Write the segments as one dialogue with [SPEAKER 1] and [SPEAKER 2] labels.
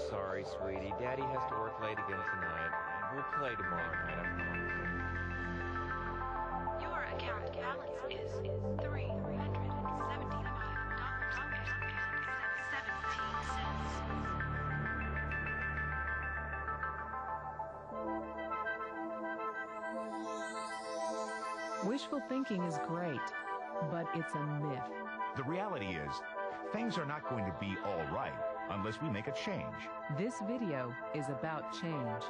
[SPEAKER 1] sorry, sweetie. Daddy has to work late again tonight. We'll play tomorrow night, I promise.
[SPEAKER 2] Your account balance is $375.17.
[SPEAKER 3] Wishful thinking is great, but it's a myth.
[SPEAKER 4] The reality is, things are not going to be all right unless we make a change.
[SPEAKER 3] This video is about change.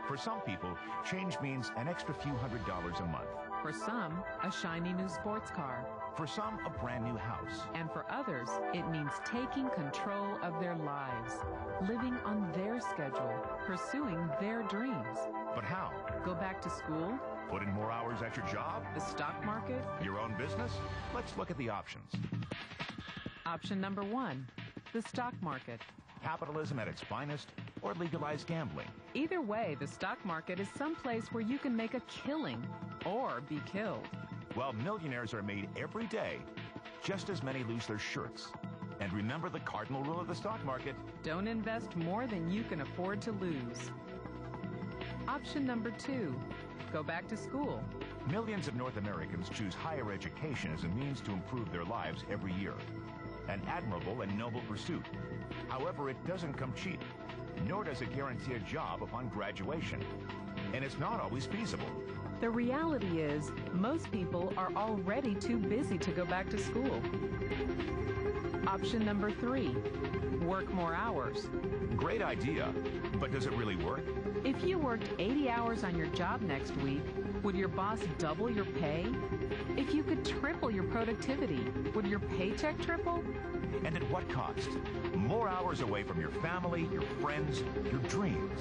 [SPEAKER 4] For some people, change means an extra few $100s a month.
[SPEAKER 3] For some, a shiny new sports car.
[SPEAKER 4] For some, a brand new house.
[SPEAKER 3] And for others, it means taking control of their lives, living on their schedule, pursuing their dreams.
[SPEAKER 4] But how?
[SPEAKER 3] Go back to school?
[SPEAKER 4] Put in more hours at your job?
[SPEAKER 3] The stock market?
[SPEAKER 4] Your own business? Let's look at the options.
[SPEAKER 3] Option number 1, the stock market.
[SPEAKER 4] Capitalism at its finest, or legalized gambling.
[SPEAKER 3] Either way, the stock market is someplace where you can make a killing or be killed.
[SPEAKER 4] While millionaires are made every day, just as many lose their shirts. And remember the cardinal rule of the stock market:
[SPEAKER 3] don't invest more than you can afford to lose. Option number 2, go back to school.
[SPEAKER 4] Millions of North Americans choose higher education as a means to improve their lives every year. An admirable and noble pursuit. However, it doesn't come cheap, nor does it guarantee a job upon graduation. And it's not always feasible.
[SPEAKER 3] The reality is, most people are already too busy to go back to school. Option number 3, work more hours.
[SPEAKER 4] Great idea, but does it really work?
[SPEAKER 3] If you worked 80 hours on your job next week, would your boss double your pay? If you could triple your productivity, would your paycheck triple?
[SPEAKER 4] And at what cost? More hours away from your family, your friends, your dreams.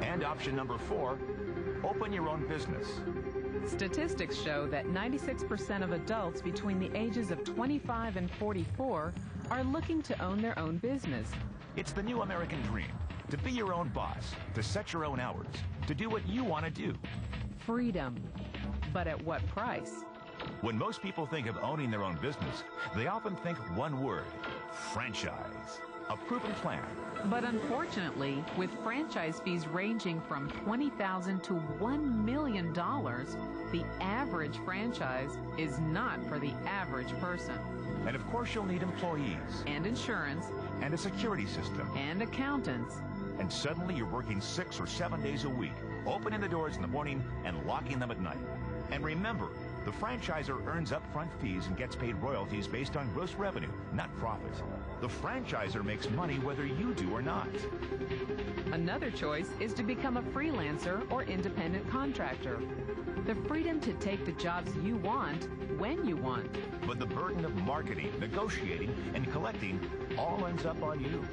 [SPEAKER 4] And option number 4, open your own business.
[SPEAKER 3] Statistics show that 96% of adults between the ages of 25 and 44 are looking to own their own business.
[SPEAKER 4] It's the new American dream. To be your own boss, to set your own hours, to do what you want to do.
[SPEAKER 3] Freedom. But at what price?
[SPEAKER 4] When most people think of owning their own business, they often think one word: franchise. A proven plan.
[SPEAKER 3] But unfortunately, with franchise fees ranging from $20,000 to $1 million, the average franchise is not for the average person.
[SPEAKER 4] And of course you'll need employees.
[SPEAKER 3] And insurance.
[SPEAKER 4] And a security system.
[SPEAKER 3] And accountants.
[SPEAKER 4] And suddenly you're working 6 or 7 days a week, opening the doors in the morning and locking them at night. And remember, the franchisor earns upfront fees and gets paid royalties based on gross revenue, not profit. The franchisor makes money whether you do or not.
[SPEAKER 3] Another choice is to become a freelancer or independent contractor. The freedom to take the jobs you want when you want.
[SPEAKER 4] But the burden of marketing, negotiating, and collecting all ends up on you.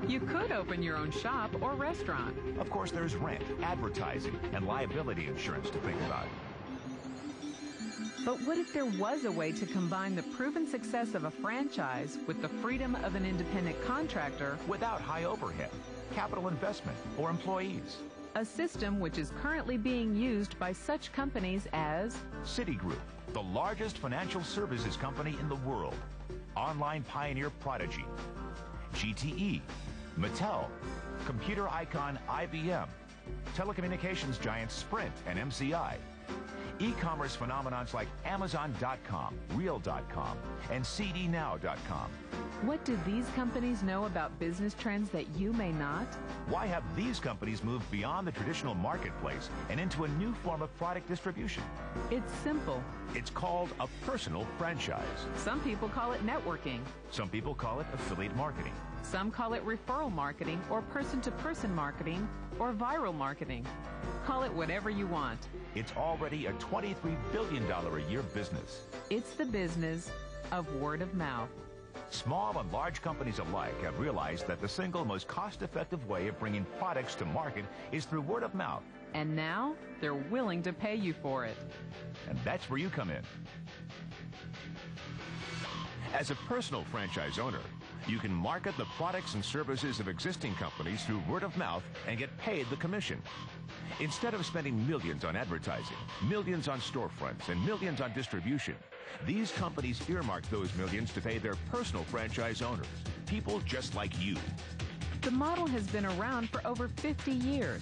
[SPEAKER 3] You could open your own shop or restaurant.
[SPEAKER 4] Of course, there's rent, advertising, and liability insurance to think about.
[SPEAKER 3] But what if there was a way to combine the proven success of a franchise with the freedom of an independent contractor
[SPEAKER 4] without high overhead, capital investment, or employees?
[SPEAKER 3] A system which is currently being used by such companies as
[SPEAKER 4] Citigroup, the largest financial services company in the world. Online pioneer Prodigy. GTE, Mattel, computer icon IBM, telecommunications giants Sprint and MCI, e-commerce phenomenons like Amazon.com, Real.com, and CDNow.com.
[SPEAKER 3] What do these companies know about business trends that you may not?
[SPEAKER 4] Why have these companies moved beyond the traditional marketplace and into a new form of product distribution?
[SPEAKER 3] It's simple.
[SPEAKER 4] It's called a personal franchise.
[SPEAKER 3] Some people call it networking.
[SPEAKER 4] Some people call it affiliate marketing.
[SPEAKER 3] Some call it referral marketing or person-to-person marketing or viral marketing. Call it whatever you want.
[SPEAKER 4] It's already a $23 billion a year business.
[SPEAKER 3] It's the business of word of mouth.
[SPEAKER 4] Small and large companies alike have realized that the single most cost-effective way of bringing products to market is through word of mouth.
[SPEAKER 3] And now, they're willing to pay you for it.
[SPEAKER 4] And that's where you come in. As a personal franchise owner, you can market the products and services of existing companies through word of mouth and get paid the commission. Instead of spending millions on advertising, millions on storefronts, and millions on distribution, these companies earmark those millions to pay their personal franchise owners, people just like you.
[SPEAKER 3] The model has been around for over 50 years.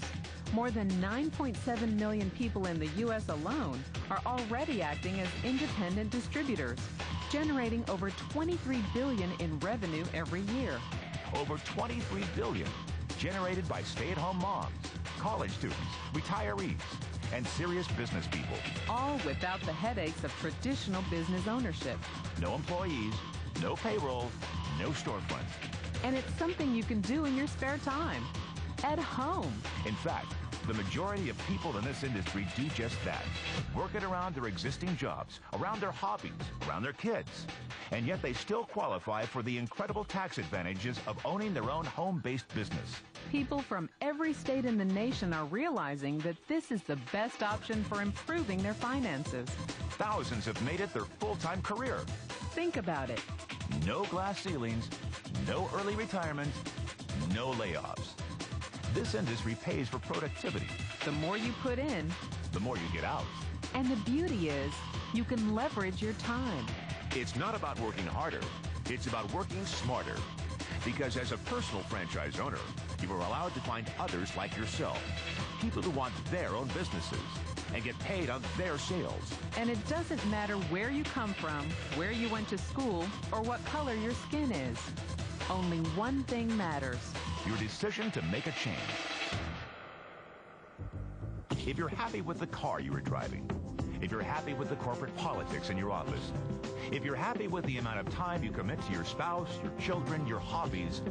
[SPEAKER 3] More than 9.7 million people in the U.S. alone are already acting as independent distributors, generating over $23 billion in revenue every year.
[SPEAKER 4] Over $23 billion generated by stay-at-home moms, college students, retirees, and serious business people.
[SPEAKER 3] All without the headaches of traditional business ownership.
[SPEAKER 4] No employees, no payroll, no storefront.
[SPEAKER 3] And it's something you can do in your spare time, at home.
[SPEAKER 4] In fact, the majority of people in this industry do just that. Work it around their existing jobs, around their hobbies, around their kids. And yet they still qualify for the incredible tax advantages of owning their own home-based business.
[SPEAKER 3] People from every state in the nation are realizing that this is the best option for improving their finances.
[SPEAKER 4] Thousands have made it their full-time career.
[SPEAKER 3] Think about it.
[SPEAKER 4] No glass ceilings, no early retirement, no layoffs. This industry pays for productivity.
[SPEAKER 3] The more you put in,
[SPEAKER 4] the more you get out.
[SPEAKER 3] And the beauty is, you can leverage your time.
[SPEAKER 4] It's not about working harder. It's about working smarter. Because as a personal franchise owner, you are allowed to find others like yourself, people who want their own businesses and get paid on their sales.
[SPEAKER 3] And it doesn't matter where you come from, where you went to school, or what color your skin is. Only one thing matters.
[SPEAKER 4] Your decision to make a change. If you're happy with the car you are driving, if you're happy with the corporate politics in your office, if you're happy with the amount of time you commit to your spouse, your children, your hobbies,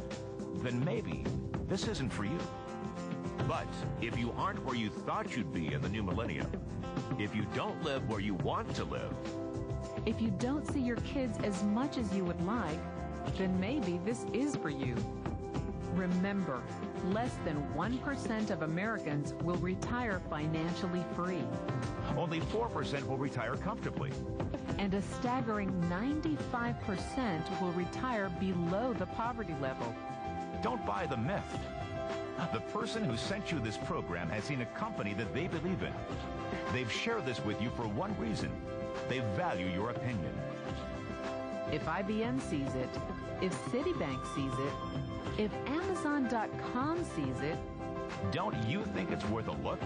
[SPEAKER 4] then maybe this isn't for you. But if you aren't where you thought you'd be in the new millennium, if you don't live where you want to live,
[SPEAKER 3] if you don't see your kids as much as you would like, then maybe this is for you. Remember, less than 1% of Americans will retire financially free.
[SPEAKER 4] Only 4% will retire comfortably.
[SPEAKER 3] And a staggering 95% will retire below the poverty level.
[SPEAKER 4] Don't buy the myth. The person who sent you this program has seen a company that they believe in. They've shared this with you for one reason. They value your opinion.
[SPEAKER 3] If IBM sees it, if Citibank sees it, if Amazon.com sees it,
[SPEAKER 4] don't you think it's worth a look?